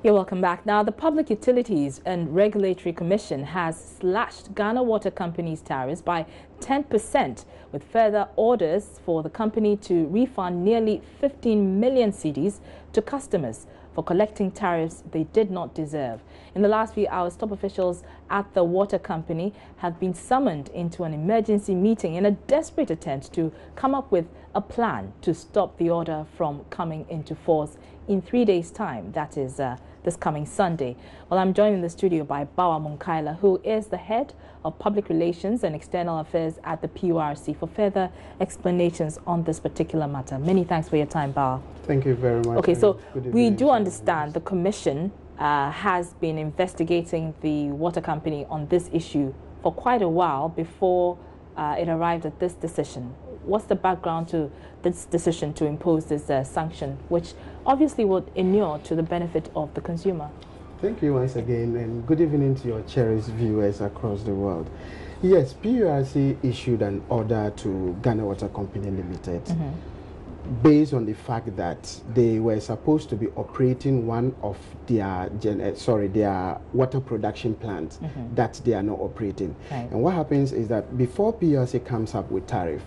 You're welcome back. Now, the Public Utilities and Regulatory Commission has slashed Ghana Water Company's tariffs by 10%, with further orders for the company to refund nearly 15 million cedis to customers for collecting tariffs they did not deserve. In the last few hours, top officials at the water company have been summoned into an emergency meeting in a desperate attempt to come up with a plan to stop the order from coming into force in 3 days' time. That is this coming Sunday. Well, I'm joined in the studio by Bawa Munkaila, who is the head of Public Relations and External Affairs at the PURC, for further explanations on this particular matter. Many thanks for your time, Bawa. Thank you very much. Okay, so we do understand the Commission has been investigating the water company on this issue for quite a while before it arrived at this decision. What's the background to this decision to impose this sanction, which obviously would inure to the benefit of the consumer? Thank you once again, and good evening to your cherished viewers across the world. Yes, PURC issued an order to Ghana Water Company Limited based on the fact that they were supposed to be operating one of their their water production plants that they are not operating. Right. And what happens is that before PURC comes up with tariff,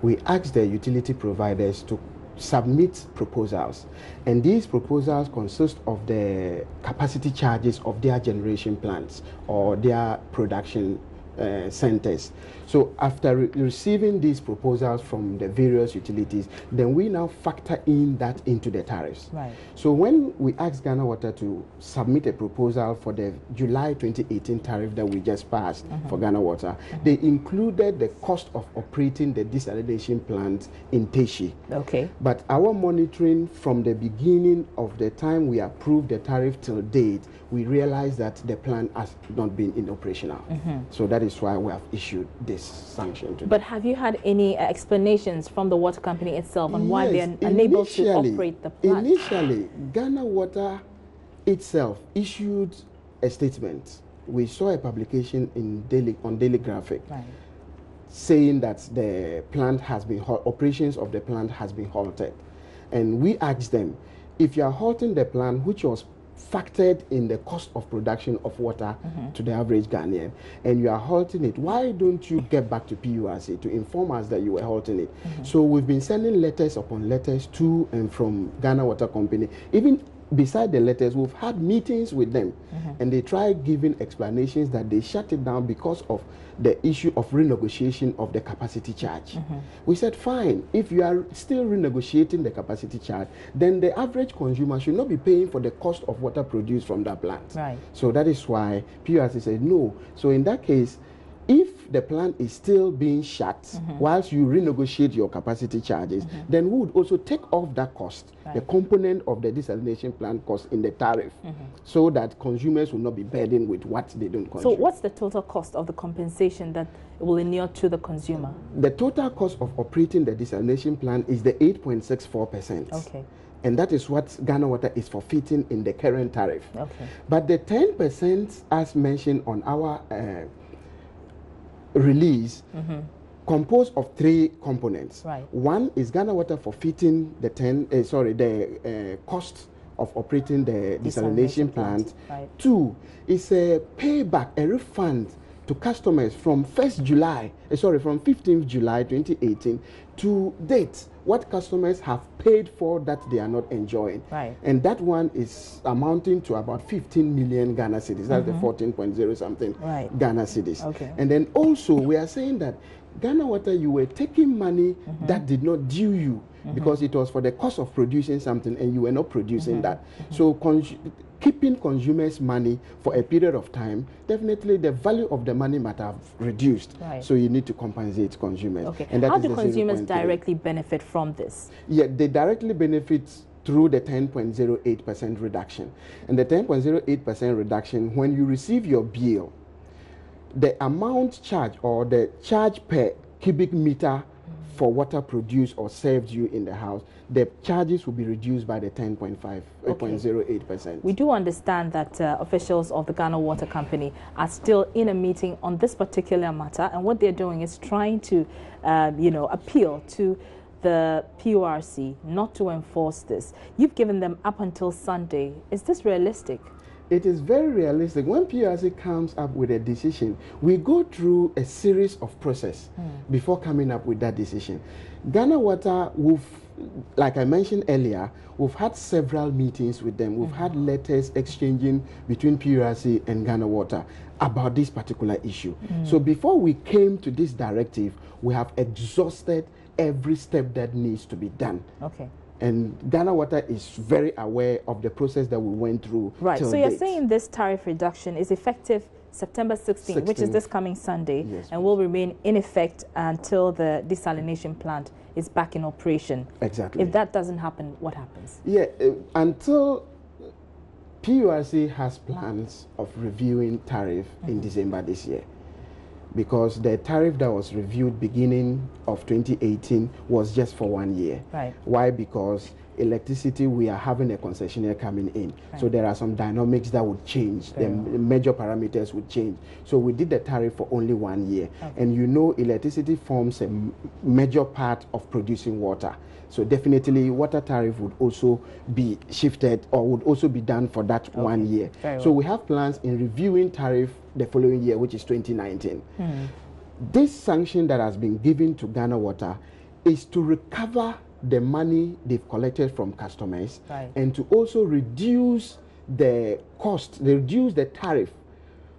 we ask the utility providers to submit proposals, and these proposals consist of the capacity charges of their generation plants or their production centers. So after receiving these proposals from the various utilities, then we now factor in that into the tariffs. Right. So when we asked Ghana Water to submit a proposal for the July 2018 tariff that we just passed for Ghana Water, they included the cost of operating the desalination plant in Teshi. Okay. But our monitoring from the beginning of the time we approved the tariff till date, we realized that the plant has not been in operational. So that is why we have issued this sanction today. But have you had any explanations from the water company itself on why they are unable to operate the plant? Initially, Ghana Water itself issued a statement. We saw a publication on Daily Graphic saying that the plant has been operations of the plant has been halted, and we asked them, if you are halting the plant, which was factored in the cost of production of water to the average Ghanaian, and you are halting it, why don't you get back to PURC to inform us that you were halting it? So we've been sending letters upon letters to and from Ghana Water Company. Even beside the letters, we've had meetings with them, and they tried giving explanations that they shut it down because of the issue of renegotiation of the capacity charge. We said, fine, if you are still renegotiating the capacity charge, then the average consumer should not be paying for the cost of water produced from that plant. Right. So that is why PURC said no. So in that case, if the plant is still being shut whilst you renegotiate your capacity charges, then we would also take off that cost, the component of the desalination plant cost in the tariff, so that consumers will not be burdened with what they don't consume. So what's the total cost of the compensation that will inure to the consumer? The total cost of operating the desalination plant is the 8.64%. Okay. And that is what Ghana Water is forfeiting in the current tariff. Okay. But the 10%, as mentioned on our release, composed of three components. Right. One is Ghana Water forfeiting the cost of operating the desalination plant. Right. Two is a payback, a refund to customers from 15th July 2018 to date, what customers have paid for that they are not enjoying. Right. And that one is amounting to about 15 million Ghana cedis. That's the 14.0 something Ghana cedis. Okay. And then also we are saying that Ghana Water, you were taking money that did not due you because it was for the cost of producing something and you were not producing that. So keeping consumers' money for a period of time, definitely the value of the money might have reduced. Right. So you need to compensate consumers. Okay. And how do consumers directly benefit from this? Yeah, they directly benefit through the 10.08% reduction. And the 10.08% reduction, when you receive your bill, the amount charged or the charge per cubic meter for water produced or served you in the house, the charges will be reduced by the 10.08%. We do understand that officials of the Ghana Water Company are still in a meeting on this particular matter, and what they're doing is trying to, appeal to the PURC not to enforce this? You've given them up until Sunday. Is this realistic? It is very realistic. When PURC comes up with a decision, we go through a series of process before coming up with that decision. Ghana Water, like I mentioned earlier, we've had several meetings with them. We've had letters exchanging between PURC and Ghana Water about this particular issue. So before we came to this directive, we have exhausted every step that needs to be done. Okay. And Ghana Water is very aware of the process that we went through. Right, so you're saying this tariff reduction is effective September 16th, which is this coming Sunday, yes, and will remain in effect until the desalination plant is back in operation. Exactly. If that doesn't happen, what happens? Yeah, until PURC has plans of reviewing tariff in December this year, because the tariff that was reviewed beginning of 2018 was just for 1 year. Right. Why? Because electricity, we are having a concessionaire coming in. Right. So there are some dynamics that would change. The major parameters would change. So we did the tariff for only 1 year. Okay. And you know, electricity forms a major part of producing water. So definitely water tariff would also be shifted or would also be done for that 1 year. So we have plans in reviewing tariff the following year, which is 2019. This sanction that has been given to Ghana Water is to recover the money they've collected from customers, and to also reduce the cost, reduce the tariff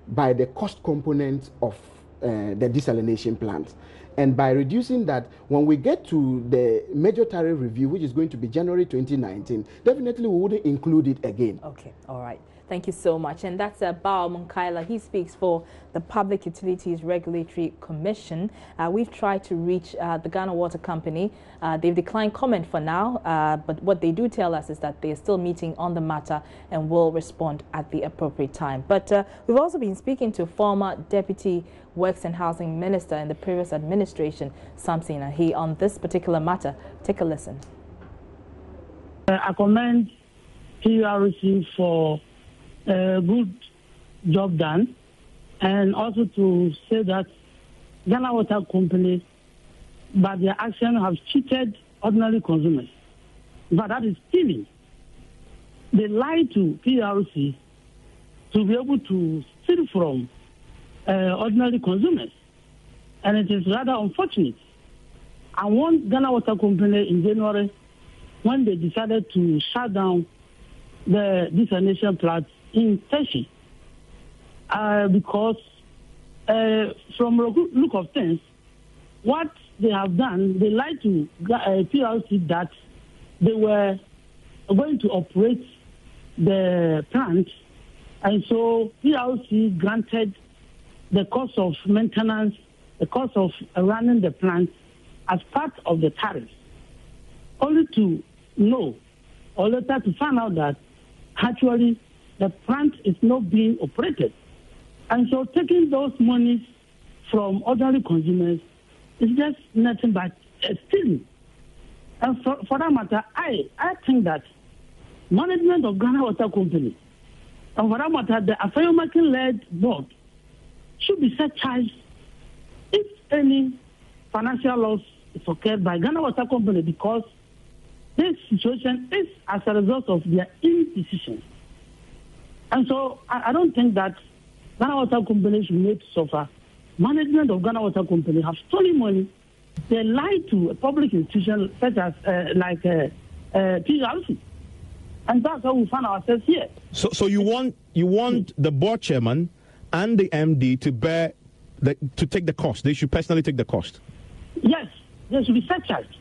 by the cost component of the desalination plant. And by reducing that, when we get to the major tariff review, which is going to be January 2019, definitely we wouldn't include it again. Okay, all right. Thank you so much. And that's Bao Munkaila. He speaks for the Public Utilities Regulatory Commission. We've tried to reach the Ghana Water Company. They've declined comment for now, but what they do tell us is that they're still meeting on the matter and will respond at the appropriate time. But we've also been speaking to former Deputy Works and Housing Minister in the previous administration, Samson Ahi, on this particular matter. Take a listen. I commend PURC for a good job done, and also to say that Ghana Water Company, by their action, have cheated ordinary consumers. But that is stealing. They lie to PURC to be able to steal from ordinary consumers, and it is rather unfortunate. I want Ghana Water Company in January, when they decided to shut down the desalination plant in Teshi, because from the look of things, what they have done, they lied to PURC that they were going to operate the plant, and so PURC granted the cost of maintenance, the cost of running the plant as part of the tariff, only to know or later to find out that actually the plant is not being operated. And so taking those monies from ordinary consumers is just nothing but stealing. And for that matter, I think that management of Ghana Water Company, and for that matter, the Afenyomakin-led board should be surcharged if any financial loss is occurred by Ghana Water Company, because this situation is as a result of their indecision. And so I don't think that Ghana Water Company should be made to suffer. Management of Ghana Water Company have stolen money. They lied to a public institution such as PURC. And that's how we find ourselves here. So you want the board chairman and the MD to take the cost. They should personally take the cost. Yes, they should be surcharged.